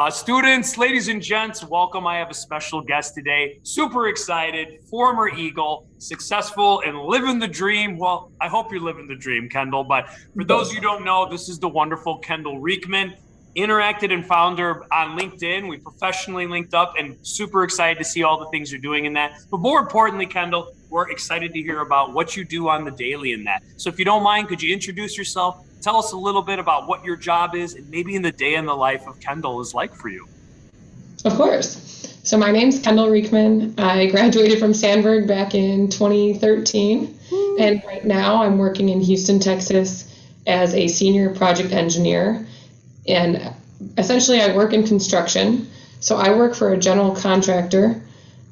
Students, ladies and gents, welcome. I have a special guest today. Super excited, former Eagle, successful and living the dream. Well, I hope you're living the dream, Kendall. But for those who don't know, this is the wonderful Kendall Riechman, interacted and founder on LinkedIn. We professionally linked up and super excited to see all the things you're doing in that. But more importantly, Kendall, we're excited to hear about what you do on the daily in that. So if you don't mind, could you introduce yourself? Tell us a little bit about what your job is and maybe in the day in the life of Kendall is like for you. Of course. So my name's Kendall Riechman. I graduated from Sandberg back in 2013. And right now I'm working in Houston, Texas as a senior project engineer. And essentially I work in construction. So I work for a general contractor,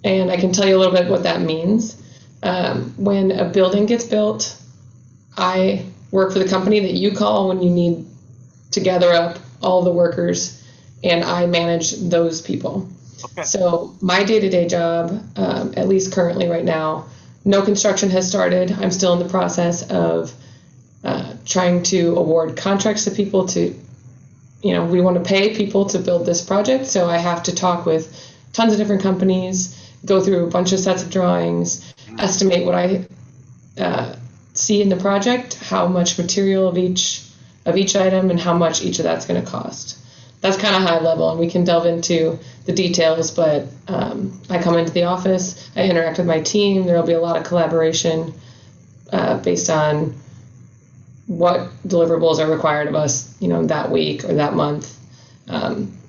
and I can tell you a little bit what that means. When a building gets built, I work for the company that you call when you need to gather up all the workers, and I manage those people. Okay. So my day-to-day job, at least currently right now, no construction has started. I'm still in the process of trying to award contracts to people to, we want to pay people to build this project. So I have to talk with tons of different companies, go through a bunch of sets of drawings, estimate what I see in the project, how much material of each item, and how much each of that's going to cost. That's kind of high level, and we can delve into the details, but I come into the office, I interact with my team. There will be a lot of collaboration based on what deliverables are required of us, that week or that month.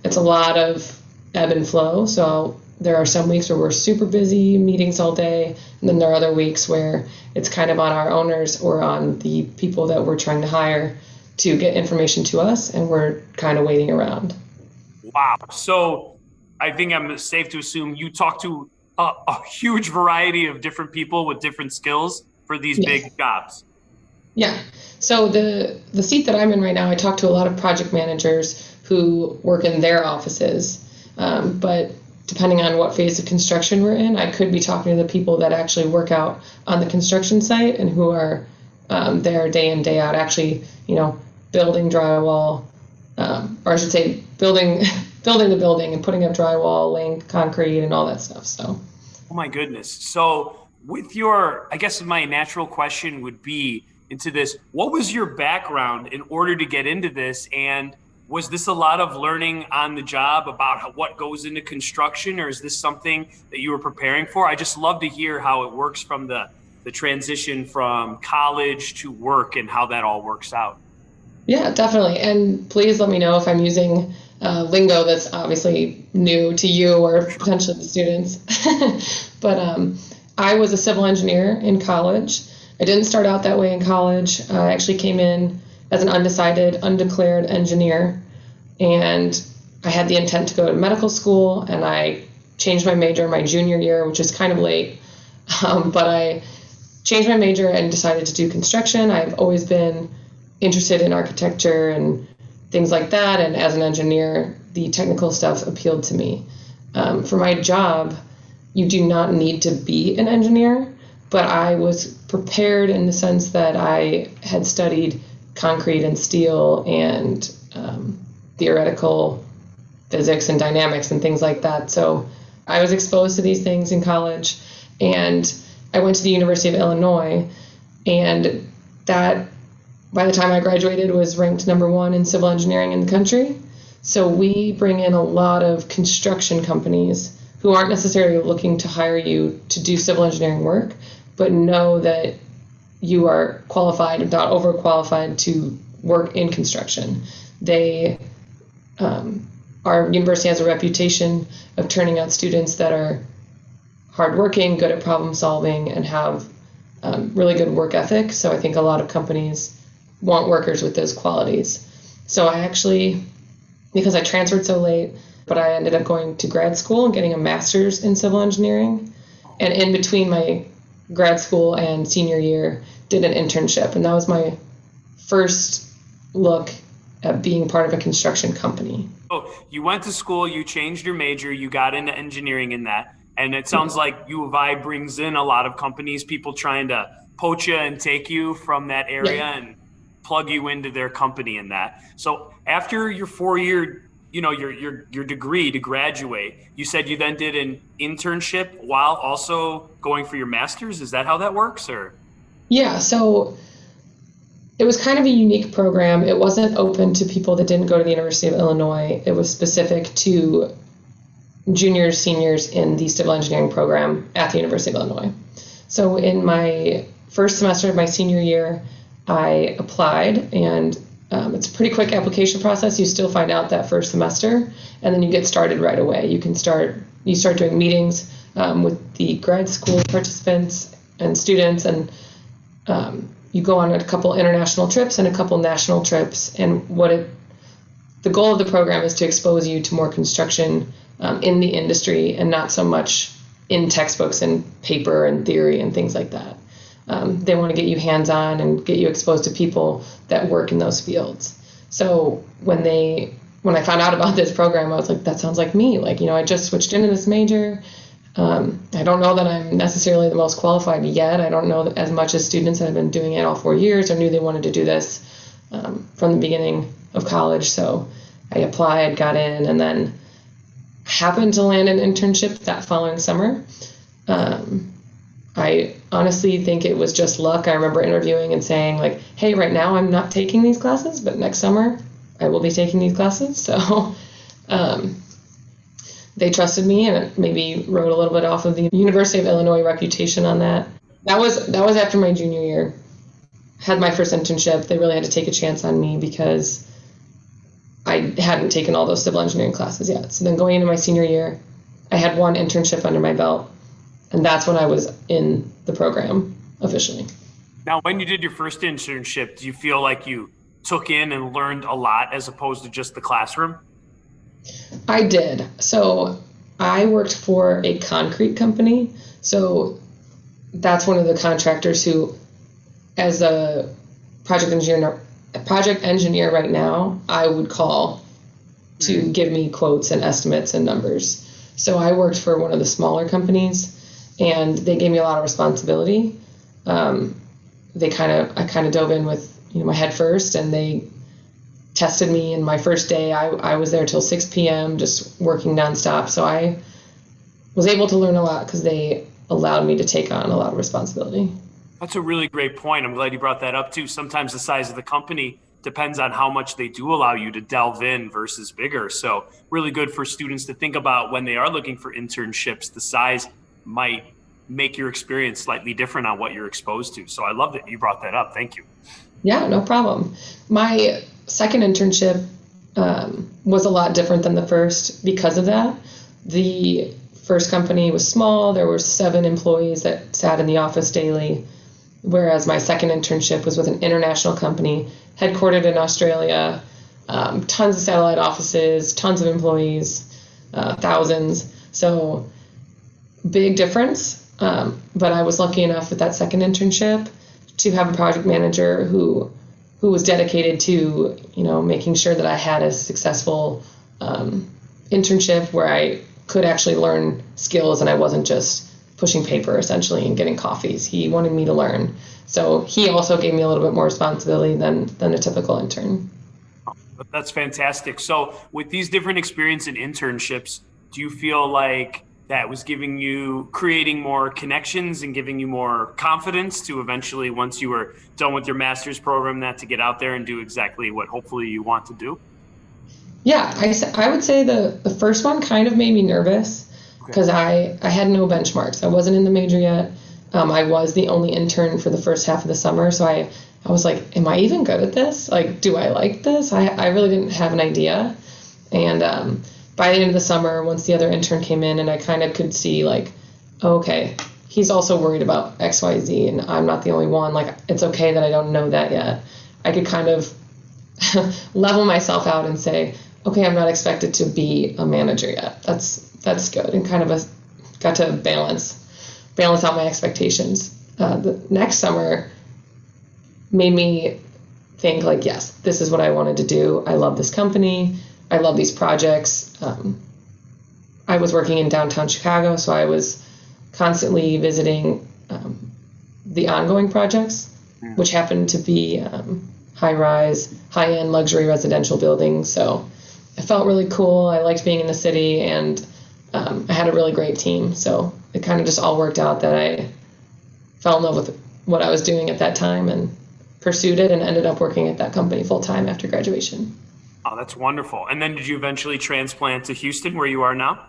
It's a lot of ebb and flow, so there are some weeks where we're super busy, meetings all day, and then there are other weeks where it's kind of on our owners or on the people that we're trying to hire to get information to us, and we're kind of waiting around. Wow. So I think I'm safe to assume you talk to a huge variety of different people with different skills for these big jobs. Yeah. So the seat that I'm in right now, I talk to a lot of project managers who work in their offices, but depending on what phase of construction we're in, I could be talking to the people that actually work out on the construction site and who are there day in, day out, actually, building drywall, or I should say building the building and putting up drywall, laying concrete and all that stuff. So. Oh my goodness. So with I guess my natural question would be into this, what was your background in order to get into this? And was this a lot of learning on the job about what goes into construction, or is this something that you were preparing for? I just love to hear how it works from the transition from college to work and how that all works out. Yeah, definitely. And please let me know if I'm using lingo that's obviously new to you or potentially the students. But I was a civil engineer in college. I didn't start out that way in college. I actually came in as an undecided, undeclared engineer, and I had the intent to go to medical school, and I changed my major my junior year, which is kind of late, but I changed my major and decided to do construction. I've always been interested in architecture and things like that, and as an engineer, the technical stuff appealed to me. For my job, you do not need to be an engineer, but I was prepared in the sense that I had studied concrete and steel and theoretical physics and dynamics and things like that. So I was exposed to these things in college, and I went to the University of Illinois, and that, by the time I graduated, was ranked #1 in civil engineering in the country. So we bring in a lot of construction companies who aren't necessarily looking to hire you to do civil engineering work, but know that you are qualified, if not overqualified, to work in construction. Our university has a reputation of turning out students that are hardworking, good at problem solving, and have really good work ethic. So I think a lot of companies want workers with those qualities. So I actually, because I transferred so late, but I ended up going to grad school and getting a master's in civil engineering. And in between my grad school and senior year, did an internship. And that was my first look at being part of a construction company. Oh, you went to school, you changed your major, you got into engineering in that. And it sounds like U of I brings in a lot of companies, people trying to poach you and take you from that area and plug you into their company in that. So after your 4-year your degree to graduate, you said you then did an internship while also going for your master's. Is that how that works, or? Yeah, so it was kind of a unique program. It wasn't open to people that didn't go to the University of Illinois. It was specific to juniors, seniors in the civil engineering program at the University of Illinois. So in my first semester of my senior year, I applied, and it's a pretty quick application process. You still find out that first semester, and then you get started right away. You start doing meetings with the grad school participants and students, and you go on a couple international trips and a couple national trips. And the goal of the program is to expose you to more construction in the industry, and not so much in textbooks and paper and theory and things like that. They want to get you hands-on and get you exposed to people that work in those fields. So when I found out about this program, I was like, that sounds like me. Like, I just switched into this major. I don't know that I'm necessarily the most qualified yet. I don't know as much as students that have been doing it all 4 years or knew they wanted to do this from the beginning of college. So I applied, got in, and then happened to land an internship that following summer. I honestly think it was just luck. I remember interviewing and saying, like, hey, right now I'm not taking these classes, but next summer I will be taking these classes. So they trusted me, and it maybe wrote a little bit off of the University of Illinois reputation on that. That was after my junior year. Had my first internship. They really had to take a chance on me because I hadn't taken all those civil engineering classes yet. So then going into my senior year, I had one internship under my belt, and that's when I was in the program officially. Now, when you did your first internship, do you feel like you took in and learned a lot as opposed to just the classroom? I did. So I worked for a concrete company. So that's one of the contractors who, as a project engineer right now, I would call to give me quotes and estimates and numbers. So I worked for one of the smaller companies, and they gave me a lot of responsibility. I kind of dove in with my head first, and they tested me. And my first day, I was there till 6 p.m. just working nonstop. So I was able to learn a lot because they allowed me to take on a lot of responsibility. That's a really great point. I'm glad you brought that up too. Sometimes the size of the company depends on how much they do allow you to delve in versus bigger. So really good for students to think about when they are looking for internships. The size might make your experience slightly different on what you're exposed to. So I love that you brought that up. Thank you. Yeah, no problem. My second internship was a lot different than the first because of that. The first company was small. There were 7 employees that sat in the office daily, whereas my second internship was with an international company headquartered in Australia, tons of satellite offices, tons of employees, thousands. So big difference. But I was lucky enough with that second internship to have a project manager who was dedicated to, making sure that I had a successful internship where I could actually learn skills and I wasn't just pushing paper essentially and getting coffees. He wanted me to learn. So he also gave me a little bit more responsibility than a typical intern. That's fantastic. So with these different experience and internships, do you feel like that was creating more connections and giving you more confidence to eventually, once you were done with your master's program, to get out there and do exactly what hopefully you want to do? Yeah, I would say the first one kind of made me nervous because I had no benchmarks. I wasn't in the major yet. I was the only intern for the first half of the summer. So I was like, am I even good at this? Like, do I like this? I really didn't have an idea. And by the end of the summer, once the other intern came in and I kind of could see like, okay, he's also worried about X, Y, Z, and I'm not the only one. Like, it's okay that I don't know that yet. I could kind of level myself out and say, okay, I'm not expected to be a manager yet. That's good. And kind of got to balance out my expectations. The next summer made me think like, yes, this is what I wanted to do. I love this company. I love these projects. I was working in downtown Chicago, so I was constantly visiting the ongoing projects, which happened to be high-rise, high-end luxury residential buildings. So it felt really cool. I liked being in the city, and I had a really great team. So it kind of just all worked out that I fell in love with what I was doing at that time and pursued it and ended up working at that company full time after graduation. Oh, that's wonderful. And then did you eventually transplant to Houston where you are now?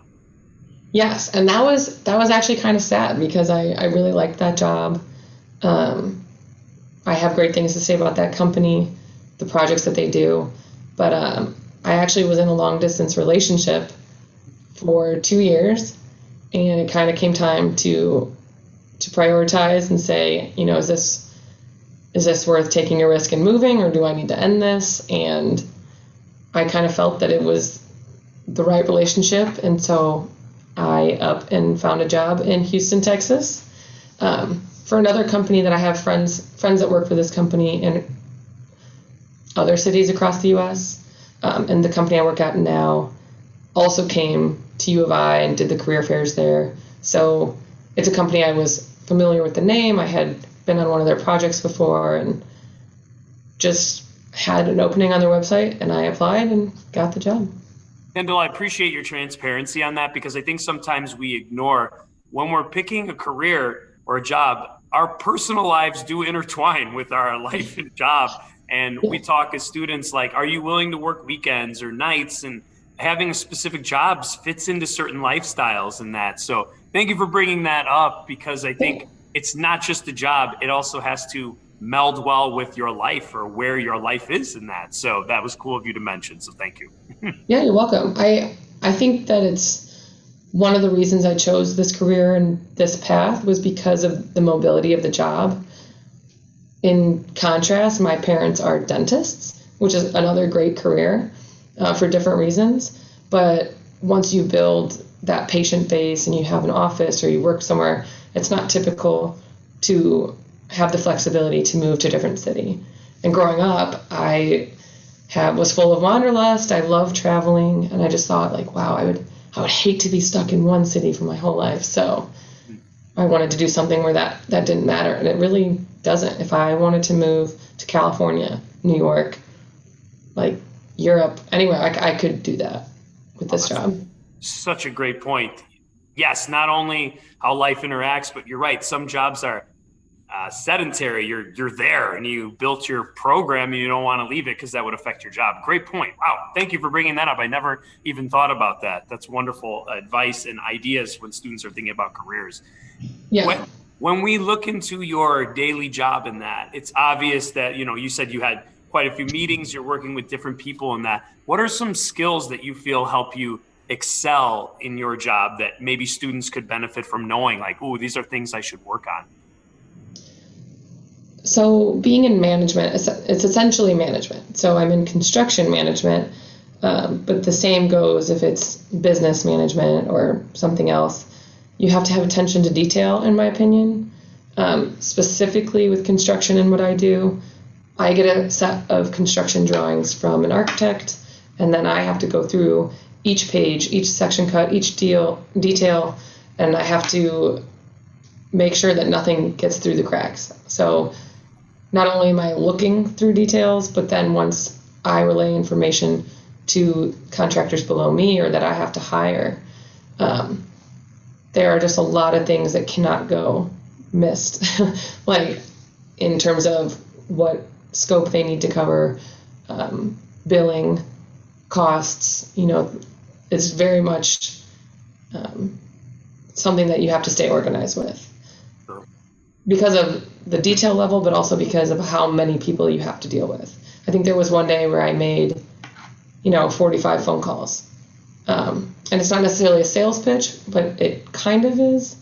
Yes, and that was actually kind of sad because I really liked that job. I have great things to say about that company, the projects that they do, but I actually was in a long distance relationship for 2 years, and it kind of came time to prioritize and say, is this worth taking a risk and moving, or do I need to end this? And I kind of felt that it was the right relationship, and so I up and found a job in Houston, Texas, for another company that I have friends that work for this company in other cities across the U.S. And the company I work at now also came to U of I and did the career fairs there. So it's a company I was familiar with the name. I had been on one of their projects before and just had an opening on their website, and I applied and got the job. Kendall, I appreciate your transparency on that because I think sometimes we ignore when we're picking a career or a job, our personal lives do intertwine with our life and job. And we talk as students like, are you willing to work weekends or nights? And having a specific jobs fits into certain lifestyles and that. So thank you for bringing that up because I think it's not just a job. It also has to meld well with your life or where your life is in that. So that was cool of you to mention. So thank you. Yeah, you're welcome. I think that it's one of the reasons I chose this career and this path was because of the mobility of the job. In contrast, my parents are dentists, which is another great career for different reasons. But once you build that patient base and you have an office or you work somewhere, it's not typical to have the flexibility to move to a different city. And growing up, I was full of wanderlust. I loved traveling, and I just thought, like, wow, I would hate to be stuck in one city for my whole life. So I wanted to do something where that didn't matter, and it really doesn't. If I wanted to move to California, New York, like Europe, anywhere, I could do that with this job. Such a great point. Yes, not only how life interacts, but you're right. Some jobs are sedentary. You're there and you built your program and you don't want to leave it because that would affect your job. Great point. Wow. Thank you for bringing that up. I never even thought about that. That's wonderful advice and ideas when students are thinking about careers. Yeah. When we look into your daily job in that, it's obvious that, you said you had quite a few meetings, you're working with different people in that. What are some skills that you feel help you excel in your job that maybe students could benefit from knowing, like, oh, these are things I should work on? So being in management, it's essentially management. So I'm in construction management, but the same goes if it's business management or something else. You have to have attention to detail, in my opinion. Specifically with construction and what I do, I get a set of construction drawings from an architect, and then I have to go through each page, each section cut, each detail, and I have to make sure that nothing gets through the cracks. So not only am I looking through details, but then once I relay information to contractors below me or that I have to hire, there are just a lot of things that cannot go missed, like in terms of what scope they need to cover, billing, costs. It's very much something that you have to stay organized with. Because of the detail level, but also because of how many people you have to deal with. I think there was one day where I made, 45 phone calls. And it's not necessarily a sales pitch, but it kind of is.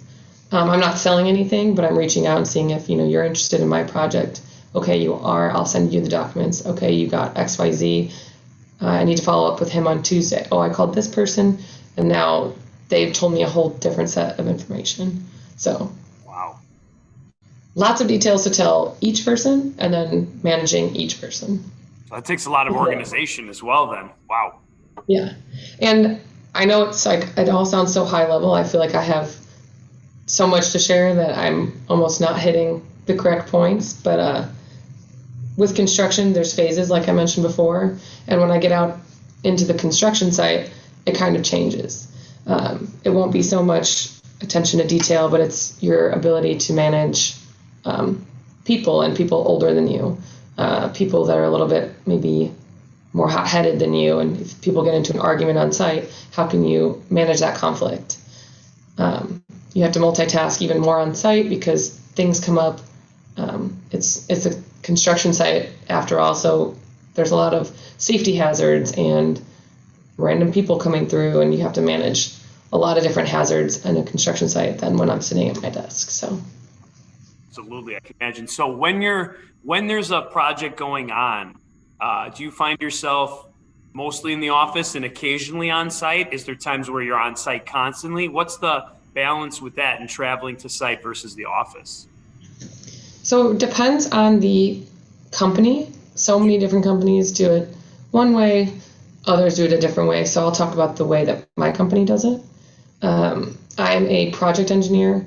I'm not selling anything, but I'm reaching out and seeing if, you're interested in my project. Okay, you are. I'll send you the documents. Okay, you got XYZ. I need to follow up with him on Tuesday. Oh, I called this person, and now they've told me a whole different set of information. So lots of details to tell each person and then managing each person. So that takes a lot of organization as well then. Wow. Yeah. And I know it's like, it all sounds so high level. I feel like I have so much to share that I'm almost not hitting the correct points. But with construction, there's phases, like I mentioned before. And when I get out into the construction site, it kind of changes. It won't be so much attention to detail, but it's your ability to manage people and people older than you, people that are a little bit maybe more hot-headed than you, and if people get into an argument on site, how can you manage that conflict? You have to multitask even more on site because things come up. It's a construction site after all, so there's a lot of safety hazards and random people coming through, and you have to manage a lot of different hazards in a construction site than when I'm sitting at my desk. So absolutely, I can imagine. So when there's a project going on, do you find yourself mostly in the office and occasionally on site? Is there times where you're on site constantly? What's the balance with that and traveling to site versus the office? So it depends on the company. So many different companies do it one way, others do it a different way. So I'll talk about the way that my company does it. I'm a project engineer,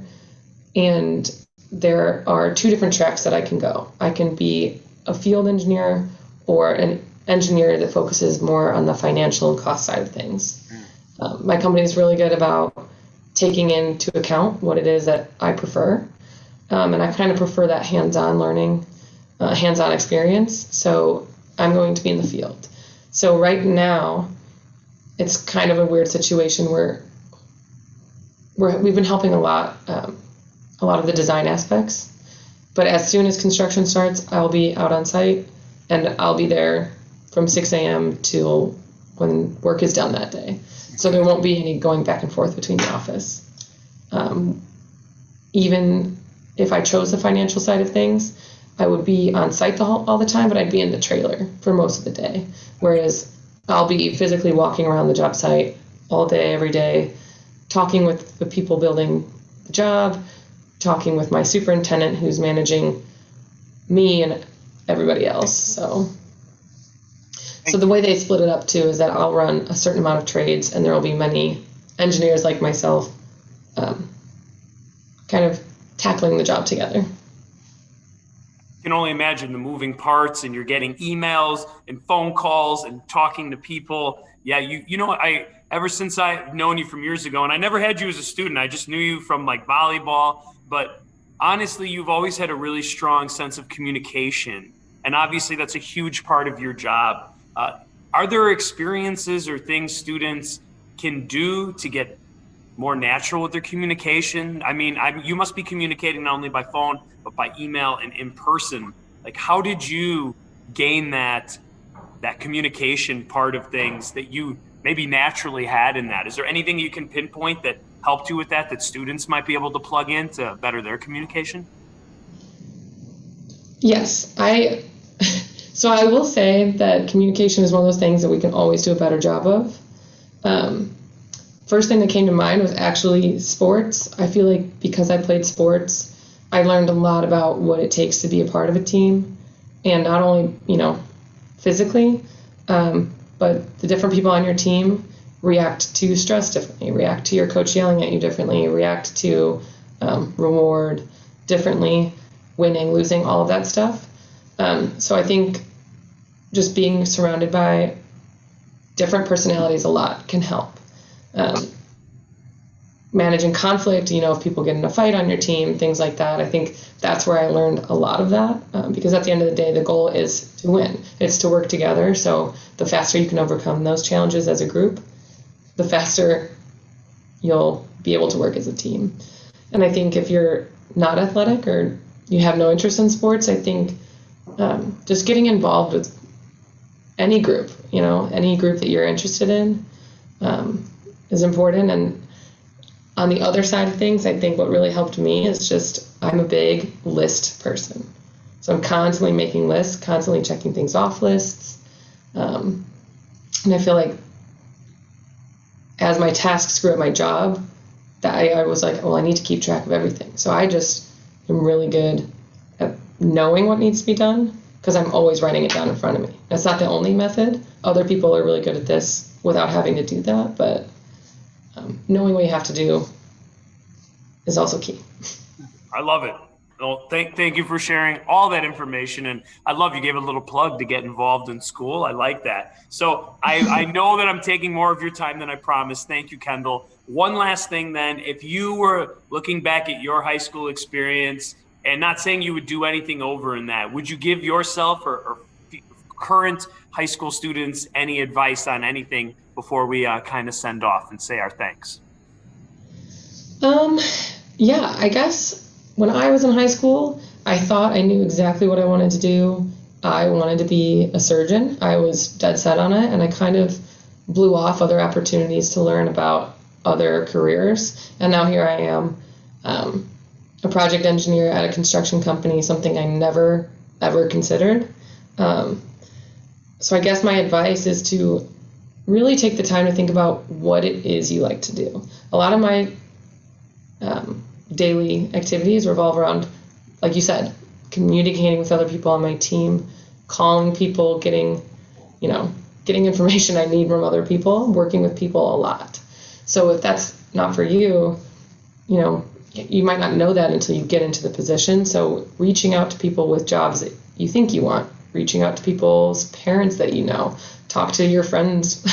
and there are two different tracks that I can go. I can be a field engineer or an engineer that focuses more on the financial and cost side of things. My company is really good about taking into account what it is that I prefer. And I kind of prefer that hands-on learning, hands-on experience. So I'm going to be in the field. So right now, it's kind of a weird situation where we've been helping a lot of the design aspects. But as soon as construction starts, I'll be out on site, and I'll be there from 6 a.m. till when work is done that day. So there won't be any going back and forth between the office. Even if I chose the financial side of things, I would be on site all the time, but I'd be in the trailer for most of the day. Whereas I'll be physically walking around the job site all day, every day, talking with the people building the job, talking with my superintendent who's managing me and everybody else. So the way they split it up too is that I'll run a certain amount of trades, and there will be many engineers like myself kind of tackling the job together. I can only imagine the moving parts, and you're getting emails and phone calls and talking to people. Yeah, you know, ever since I've known you from years ago, and I never had you as a student, I just knew you from like volleyball, but honestly, you've always had a really strong sense of communication, and obviously that's a huge part of your job. Are there experiences or things students can do to get more natural with their communication? I mean, you must be communicating not only by phone, but by email and in person. Like, how did you gain that communication part of things that you maybe naturally had in that? Is there anything you can pinpoint that helped you with that students might be able to plug in to better their communication? Yes, so I will say that communication is one of those things that we can always do a better job of. First thing that came to mind was actually sports. I feel like because I played sports, I learned a lot about what it takes to be a part of a team, and not only, physically, but the different people on your team react to stress differently, react to your coach yelling at you differently, react to reward differently, winning, losing, all of that stuff. So I think just being surrounded by different personalities a lot can help. Managing conflict, if people get in a fight on your team, things like that. I think that's where I learned a lot of that, because at the end of the day, the goal is to win. It's to work together. So the faster you can overcome those challenges as a group, the faster you'll be able to work as a team. And I think if you're not athletic or you have no interest in sports, I think just getting involved with any group, any group that you're interested in is important. And on the other side of things, I think what really helped me is just I'm a big list person. So I'm constantly making lists, constantly checking things off lists. And I feel like as my tasks grew at my job, that I was like, well, I need to keep track of everything. So I just am really good at knowing what needs to be done because I'm always writing it down in front of me. That's not the only method. Other people are really good at this without having to do that, but knowing what you have to do is also key. I love it. Well, thank you for sharing all that information. And I love you gave a little plug to get involved in school. I like that. So I know that I'm taking more of your time than I promised. Thank you, Kendall. One last thing then, if you were looking back at your high school experience and not saying you would do anything over in that, would you give yourself or current high school students any advice on anything before we kind of send off and say our thanks? Um, yeah, I guess when I was in high school, I thought I knew exactly what I wanted to do. I wanted to be a surgeon. I was dead set on it, and I kind of blew off other opportunities to learn about other careers. And now here I am, a project engineer at a construction company, something I never ever considered. Um, so I guess my advice is to really take the time to think about what it is you like to do. A lot of my daily activities revolve around, like you said, communicating with other people on my team, calling people, getting information I need from other people, working with people a lot. So if that's not for you, you might not know that until you get into the position. So reaching out to people with jobs that you think you want, reaching out to people's parents that you know, talk to your friends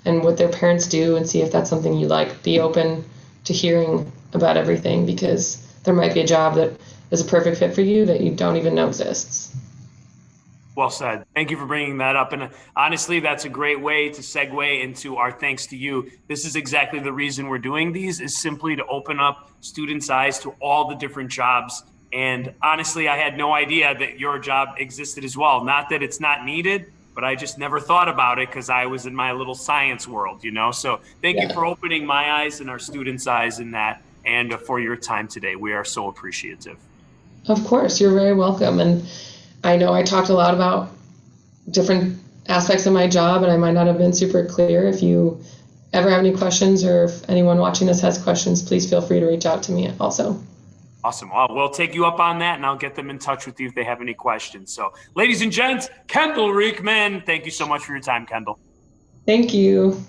and what their parents do and see if that's something you like. Be open to hearing about everything, because there might be a job that is a perfect fit for you that you don't even know exists. Well said. Thank you for bringing that up. And honestly, that's a great way to segue into our thanks to you. This is exactly the reason we're doing these, is simply to open up students' eyes to all the different jobs. And honestly, I had no idea that your job existed as well. Not that it's not needed, but I just never thought about it because I was in my little science world, So thank you Yeah, for opening my eyes and our students' eyes in that, and for your time today. We are so appreciative. of course, you're very welcome. And I know I talked a lot about different aspects of my job, and I might not have been super clear. If you ever have any questions, or if anyone watching this has questions, please feel free to reach out to me also. Awesome. Well, we'll take you up on that, and I'll get them in touch with you if they have any questions. So, ladies and gents, Kendall Riechman, thank you so much for your time, Kendall. Thank you.